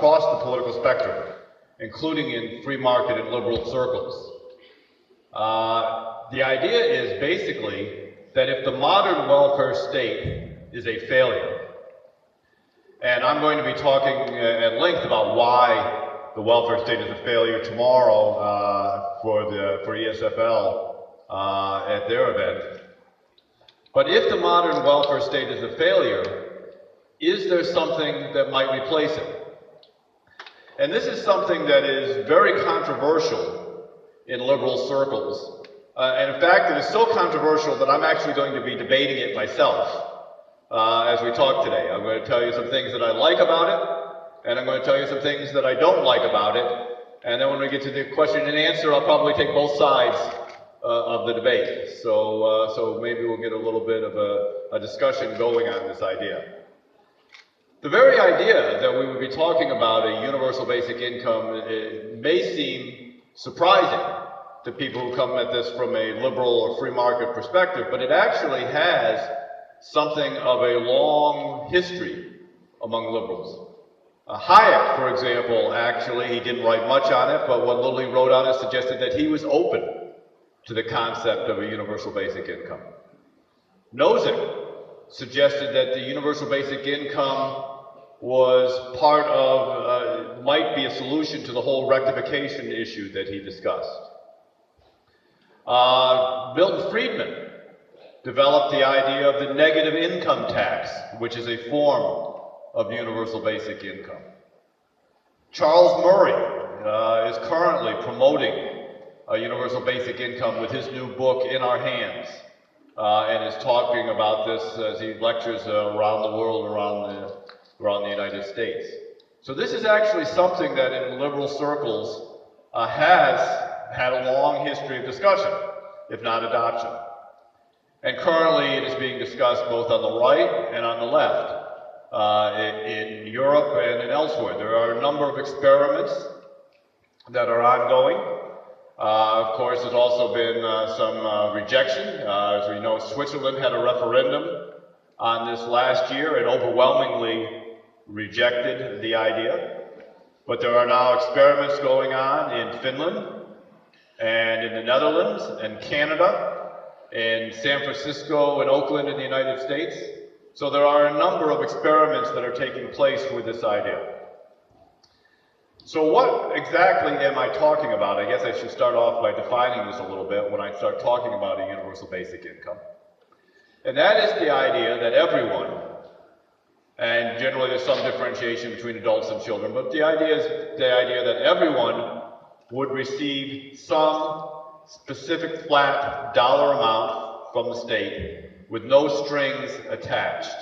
across the political spectrum, including in free market and liberal circles. The idea is basically that if the modern welfare state is a failure, and I'm going to be talking at length about why the welfare state is a failure tomorrow for ESFL at their event. But if the modern welfare state is a failure, is there something that might replace it? And this is something that is very controversial in liberal circles. And in fact, it is so controversial that I'm actually going to be debating it myself as we talk today. I'm going to tell you some things that I like about it, and I'm going to tell you some things that I don't like about it. And then when we get to the question and answer, I'll probably take both sides of the debate. So maybe we'll get a little bit of a discussion going on this idea. The very idea that we would be talking about a universal basic income may seem surprising to people who come at this from a liberal or free market perspective, but it actually has something of a long history among liberals. Hayek, for example, actually, he didn't write much on it, but what little he wrote on it suggested that he was open to the concept of a universal basic income. Nozick suggested that the universal basic income was part of, might be a solution to the whole rectification issue that he discussed. Milton Friedman developed the idea of the negative income tax, which is a form of universal basic income. Charles Murray is currently promoting a universal basic income with his new book, In Our Hands, and is talking about this as he lectures around the world, around the United States. So this is actually something that in liberal circles has had a long history of discussion, if not adoption. And currently it is being discussed both on the right and on the left, in Europe and in elsewhere. There are a number of experiments that are ongoing. Of course, there's also been some rejection. As we know, Switzerland had a referendum on this last year and overwhelmingly rejected the idea. But there are now experiments going on in Finland and in the Netherlands and Canada, in San Francisco and Oakland in the United States. So there are a number of experiments that are taking place with this idea. So what exactly am I talking about? I guess I should start off by defining this a little bit when I start talking about a universal basic income. And that is the idea that everyone, and generally there's some differentiation between adults and children, but the idea is the idea that everyone would receive some specific flat dollar amount from the state with no strings attached,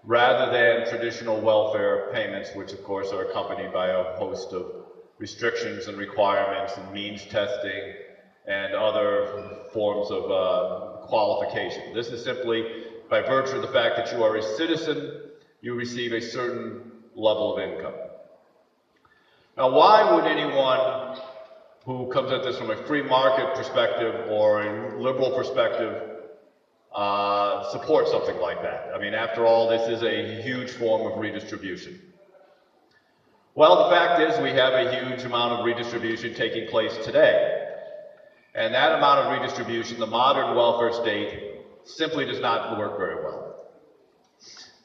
rather than traditional welfare payments, which of course are accompanied by a host of restrictions and requirements and means testing and other forms of qualification. This is simply by virtue of the fact that you are a citizen, you receive a certain level of income. Now, why would anyone who comes at this from a free market perspective or a liberal perspective support something like that? I mean, after all, this is a huge form of redistribution. Well, the fact is we have a huge amount of redistribution taking place today. And that amount of redistribution, the modern welfare state, simply does not work very well.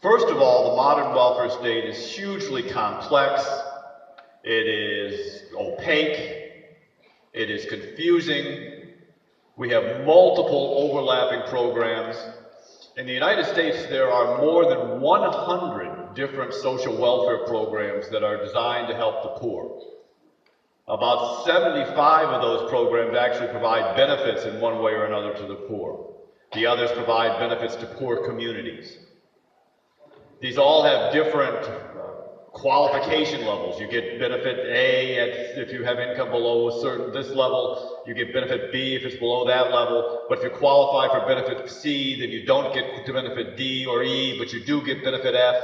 First of all, the modern welfare state is hugely complex. It is opaque. It is confusing. We have multiple overlapping programs. In the United States, there are more than 100 different social welfare programs that are designed to help the poor. About 75 of those programs actually provide benefits in one way or another to the poor. The others provide benefits to poor communities. These all have different qualification levels. You get benefit A if you have income below a certain this level. You get benefit B if it's below that level. But if you qualify for benefit C, then you don't get to benefit D or E, but you do get benefit F.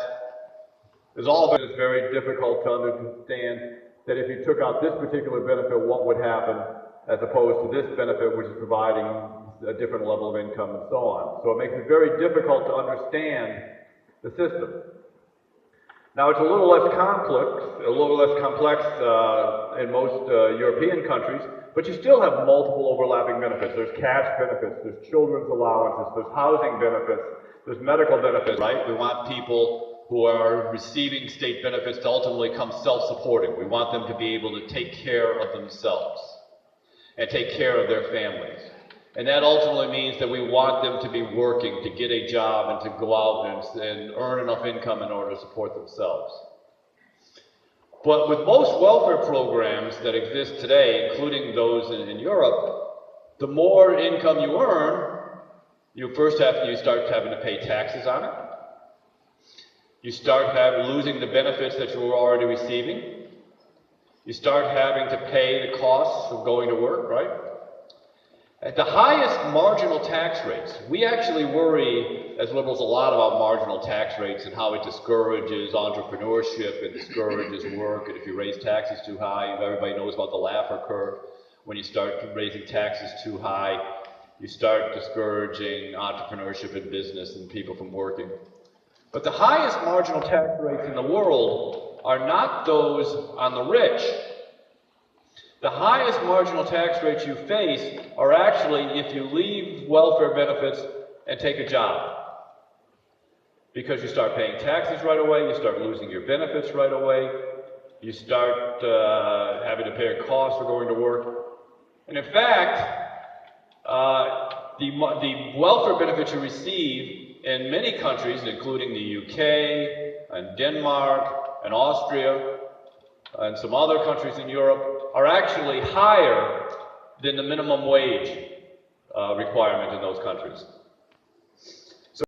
There's all of it is very difficult to understand that if you took out this particular benefit, what would happen as opposed to this benefit, which is providing a different level of income and so on. So it makes it very difficult to understand the system. Now it's a little less complex in most European countries, but you still have multiple overlapping benefits. There's cash benefits, there's children's allowances, there's housing benefits, there's medical benefits. Right? We want people who are receiving state benefits to ultimately become self-supporting. We want them to be able to take care of themselves and take care of their families. And that ultimately means that we want them to be working, to get a job, and to go out and earn enough income in order to support themselves. But with most welfare programs that exist today, including those in Europe, the more income you earn, you start having to pay taxes on it. You start losing the benefits that you were already receiving. You start having to pay the costs of going to work, right? At the highest marginal tax rates, we actually worry as liberals a lot about marginal tax rates and how it discourages entrepreneurship and discourages work. And if you raise taxes too high, everybody knows about the Laffer curve. When you start raising taxes too high, you start discouraging entrepreneurship and business and people from working. But the highest marginal tax rates in the world are not those on the rich. The highest marginal tax rates you face are actually if you leave welfare benefits and take a job. Because you start paying taxes right away, you start losing your benefits right away, you start having to pay a cost for going to work. And in fact, the welfare benefits you receive in many countries, including the UK and Denmark and Austria and some other countries in Europe, are actually higher than the minimum wage requirement in those countries.